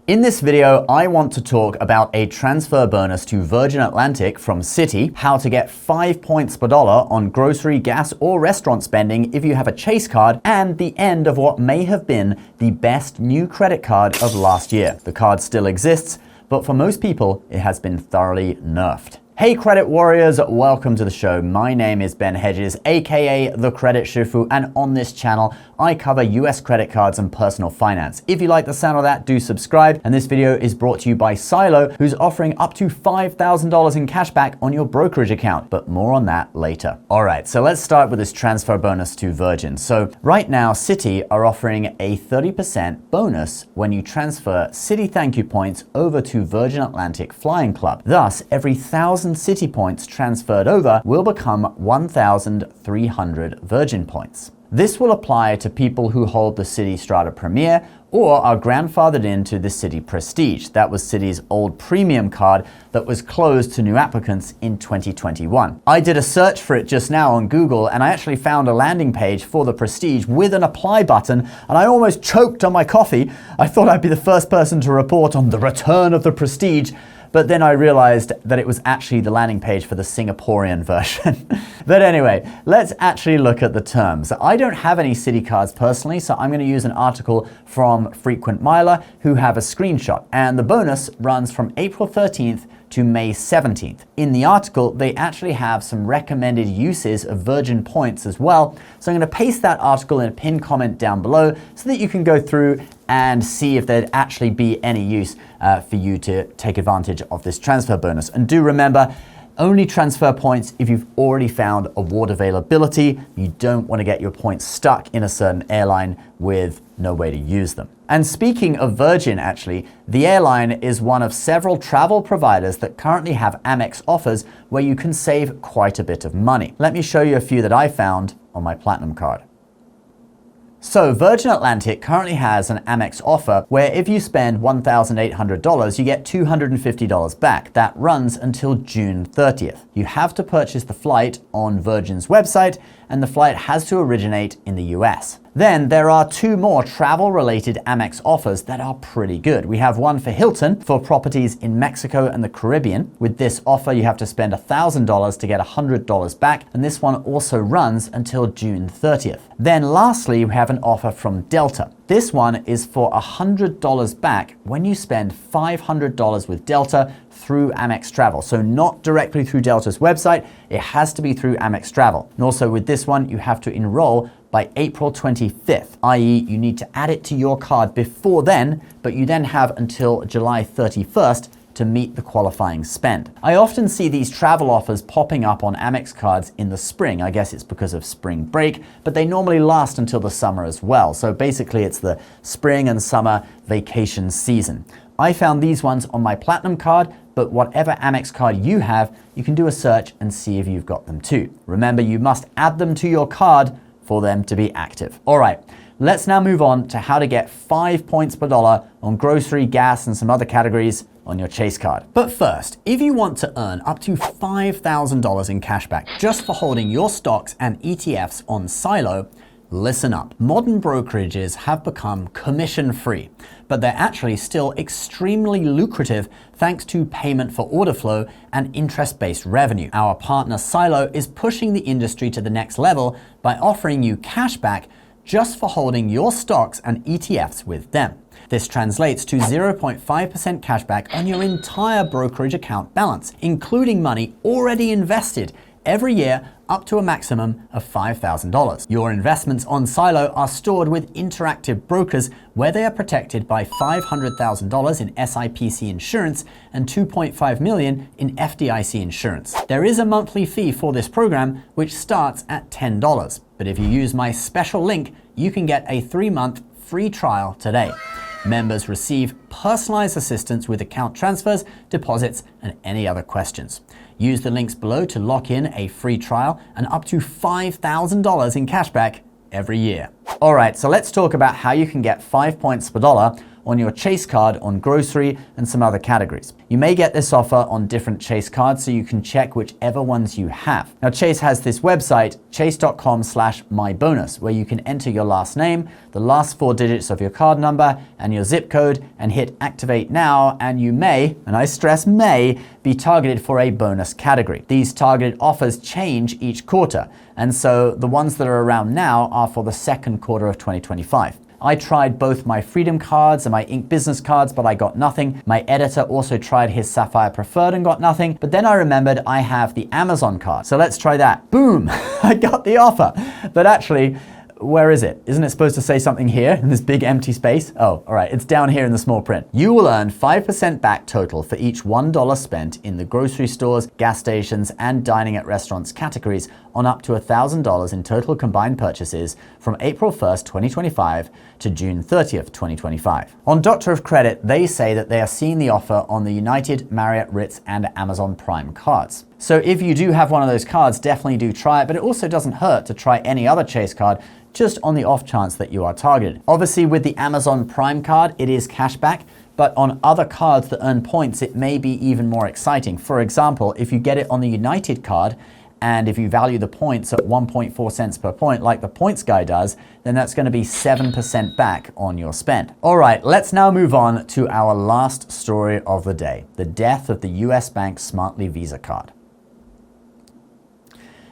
In this video, I want to talk about a transfer bonus to Virgin Atlantic from Citi, how to get 5 points per dollar on grocery, gas, or restaurant spending if you have a Chase card, and the end of what may have been the best new credit card of last year. The card still exists, but for most people, it has been thoroughly nerfed. Hey credit warriors, welcome to the show. My name is Ben Hedges, aka the Credit Shifu, and on this channel, I cover US credit cards and personal finance. If you like the sound of that, do subscribe. And this video is brought to you by Silo, who's offering up to $5,000 in cash back on your brokerage account, but more on that later. All right, so let's start with this transfer bonus to Virgin. So right now, Citi are offering a 30% bonus when you transfer Citi thank you points over to Virgin Atlantic Flying Club. Thus, every 1,000 Citi points transferred over will become 1,300 Virgin points. This will apply to people who hold the Citi Strata Premier or are grandfathered into the Citi Prestige. That was Citi's old premium card that was closed to new applicants in 2021. I did a search for it just now on Google, and I actually found a landing page for the Prestige with an apply button, and I almost choked on my coffee. I thought I'd be the first person to report on the return of the Prestige, but then I realized that it was actually the landing page for the Singaporean version. But anyway, let's actually look at the terms. I don't have any Citi cards personally, so I'm going to use an article from Frequent Miler who have a screenshot. And the bonus runs from April 13th to May 17th. In the article, they actually have some recommended uses of Virgin points as well. So I'm going to paste that article in a pinned comment down below so that you can go through and see if there'd actually be any use for you to take advantage of this transfer bonus. And do remember, only transfer points if you've already found award availability. You don't want to get your points stuck in a certain airline with no way to use them. And speaking of Virgin, actually, the airline is one of several travel providers that currently have Amex offers where you can save quite a bit of money. Let me show you a few that I found on my Platinum card. So Virgin Atlantic currently has an Amex offer where if you spend $1,800, you get $250 back. That runs until June 30th. You have to purchase the flight on Virgin's website, and the flight has to originate in the US. Then there are two more travel-related Amex offers that are pretty good. We have one for Hilton for properties in Mexico and the Caribbean. With this offer, you have to spend $1,000 to get $100 back, and this one also runs until June 30th. Then lastly, we have an offer from Delta. This one is for $100 back when you spend $500 with Delta through Amex Travel. So not directly through Delta's website, it has to be through Amex Travel. And also with this one, you have to enroll by April 25th, i.e. you need to add it to your card before then, but you then have until July 31st to meet the qualifying spend. I often see these travel offers popping up on Amex cards in the spring. I guess it's because of spring break, but they normally last until the summer as well. So basically it's the spring and summer vacation season. I found these ones on my Platinum card, but whatever Amex card you have, you can do a search and see if you've got them too. Remember, you must add them to your card for them to be active. All right, let's now move on to how to get 5 points per dollar on grocery, gas, and some other categories on your Chase card. But first, if you want to earn up to $5,000 in cashback just for holding your stocks and ETFs on Silo, listen up. Modern brokerages have become commission-free, but they're actually still extremely lucrative thanks to payment for order flow and interest-based revenue. Our partner Silo is pushing the industry to the next level by offering you cashback just for holding your stocks and ETFs with them. This translates to 0.5% cashback on your entire brokerage account balance, including money already invested every year up to a maximum of $5,000. Your investments on Silo are stored with interactive brokers where they are protected by $500,000 in SIPC insurance and $2.5 million in FDIC insurance. There is a monthly fee for this program, which starts at $10. But if you use my special link, you can get a 3-month free trial today. Members receive personalized assistance with account transfers, deposits, and any other questions. Use the links below to lock in a free trial and up to $5,000 in cashback every year. All right, so let's talk about how you can get 5 points per dollar on your Chase card on grocery and some other categories. You may get this offer on different Chase cards, so you can check whichever ones you have. Now, Chase has this website, chase.com/mybonus, where you can enter your last name, the last 4 digits of your card number, and your zip code, and hit activate now, and you may, and I stress may, be targeted for a bonus category. These targeted offers change each quarter, and so the ones that are around now are for the second quarter of 2025. I tried both my Freedom cards and my Ink Business cards, but I got nothing. My editor also tried his Sapphire Preferred and got nothing. But then I remembered I have the Amazon card. So let's try that. Boom! I got the offer. But actually, where is it? Isn't it supposed to say something here in this big empty space? Oh, all right, it's down here in the small print. You will earn 5% back total for each $1 spent in the grocery stores, gas stations, and dining at restaurants categories on up to $1,000 in total combined purchases from April 1st, 2025 to June 30th, 2025. On Doctor of Credit, they say that they are seeing the offer on the United, Marriott, Ritz, and Amazon Prime cards. So if you do have one of those cards, definitely do try it, but it also doesn't hurt to try any other Chase card just on the off chance that you are targeted. Obviously, with the Amazon Prime card, it is cashback, but on other cards that earn points, it may be even more exciting. For example, if you get it on the United card, and if you value the points at 1.4 cents per point, like the points guy does, then that's going to be 7% back on your spend. All right, let's now move on to our last story of the day, the death of the US Bank Smartly Visa card.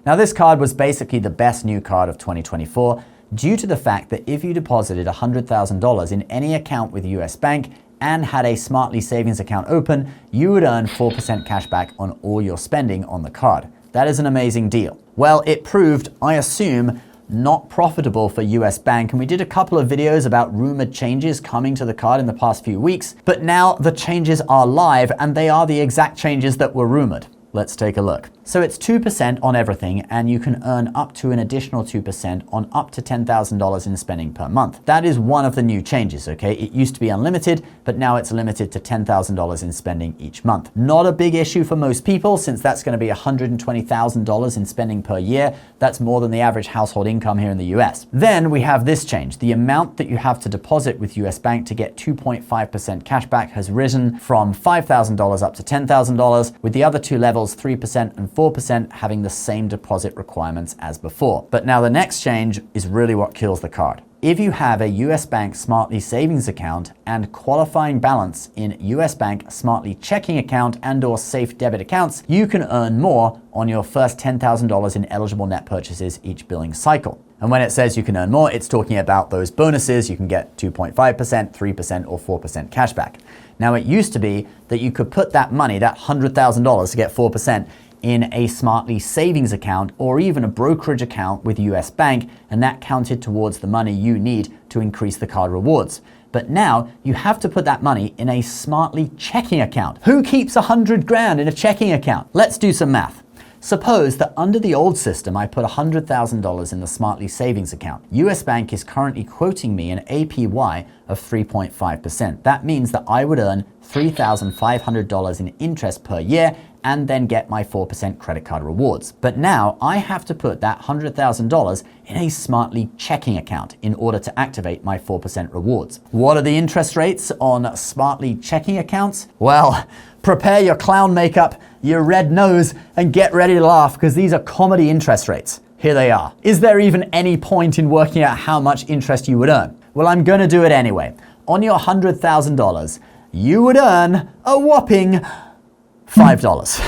Now, this card was basically the best new card of 2024 due to the fact that if you deposited $100,000 in any account with US Bank and had a Smartly savings account open, you would earn 4% cash back on all your spending on the card. That is an amazing deal. Well, it proved, I assume, not profitable for US Bank, and we did a couple of videos about rumored changes coming to the card in the past few weeks, but now the changes are live and they are the exact changes that were rumored. Let's take a look. So it's 2% on everything, and you can earn up to an additional 2% on up to $10,000 in spending per month. That is one of the new changes, okay? It used to be unlimited, but now it's limited to $10,000 in spending each month. Not a big issue for most people, since that's going to be $120,000 in spending per year. That's more than the average household income here in the US. Then we have this change. The amount that you have to deposit with US Bank to get 2.5% cash back has risen from $5,000 up to $10,000, with the other two levels, 3% and 4%, having the same deposit requirements as before. But now the next change is really what kills the card. If you have a US Bank Smartly savings account and qualifying balance in US Bank Smartly checking account and/or safe debit accounts, you can earn more on your first $10,000 in eligible net purchases each billing cycle. And when it says you can earn more, it's talking about those bonuses. You can get 2.5%, 3%, or 4% cash back. Now, it used to be that you could put that money, that $100,000 to get 4%, in a Smartly savings account or even a brokerage account with US Bank, and that counted towards the money you need to increase the card rewards. But now you have to put that money in a Smartly checking account. Who keeps $100,000 in a checking account? Let's do some math. Suppose that under the old system, I put $100,000 in the Smartly savings account. US Bank is currently quoting me an APY of 3.5%. That means that I would earn $3,500 in interest per year and then get my 4% credit card rewards. But now I have to put that $100,000 in a Smartly checking account in order to activate my 4% rewards. What are the interest rates on Smartly checking accounts? Well, prepare your clown makeup, your red nose, and get ready to laugh, because these are comedy interest rates. Here they are. Is there even any point in working out how much interest you would earn? Well, I'm gonna do it anyway. On your $100,000, you would earn a whopping $5.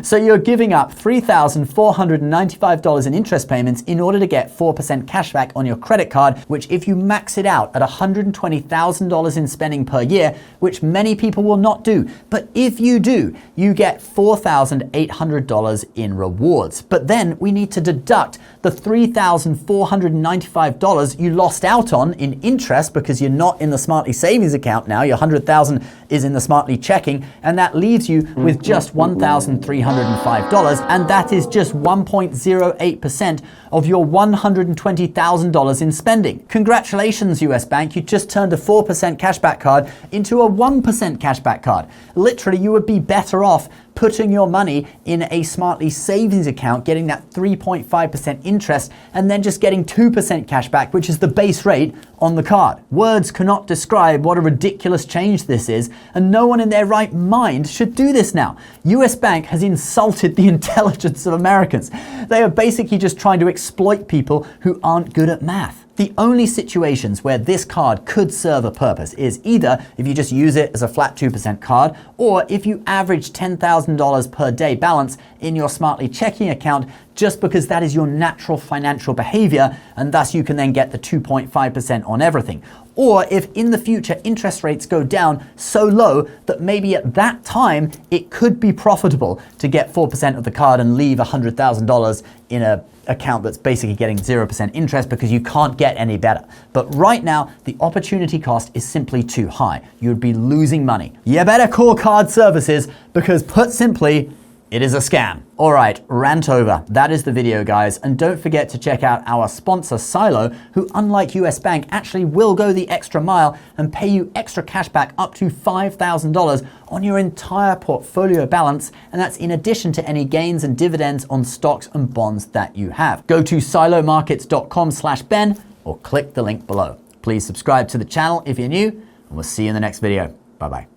So you're giving up $3,495 in interest payments in order to get 4% cash back on your credit card, which if you max it out at $120,000 in spending per year, which many people will not do, but if you do, you get $4,800 in rewards. But then we need to deduct the $3,495 you lost out on in interest because you're not in the Smartly savings account now. Your $100,000 is in the Smartly checking, and that leaves you with just $1,305, and that is just 1.08% of your $120,000 in spending. Congratulations, US Bank, you just turned a 4% cashback card into a 1% cashback card. Literally, you would be better off putting your money in a Smartly savings account, getting that 3.5% interest, and then just getting 2% cash back, which is the base rate on the card. Words cannot describe what a ridiculous change this is, and no one in their right mind should do this now. US Bank has insulted the intelligence of Americans. They are basically just trying to exploit people who aren't good at math. The only situations where this card could serve a purpose is either if you just use it as a flat 2% card, or if you average $10,000 per day balance in your Smartly checking account, just because that is your natural financial behavior, and thus you can then get the 2.5% on everything. Or if in the future interest rates go down so low that maybe at that time it could be profitable to get 4% of the card and leave $100,000 in a account that's basically getting 0% interest because you can't get any better. But right now, the opportunity cost is simply too high. You would be losing money. You better call card services because, put simply, it is a scam. All right, rant over. That is the video, guys. And don't forget to check out our sponsor, Silo, who, unlike US Bank, actually will go the extra mile and pay you extra cash back up to $5,000 on your entire portfolio balance. And that's in addition to any gains and dividends on stocks and bonds that you have. Go to silomarkets.com/Ben or click the link below. Please subscribe to the channel if you're new, and we'll see you in the next video. Bye-bye.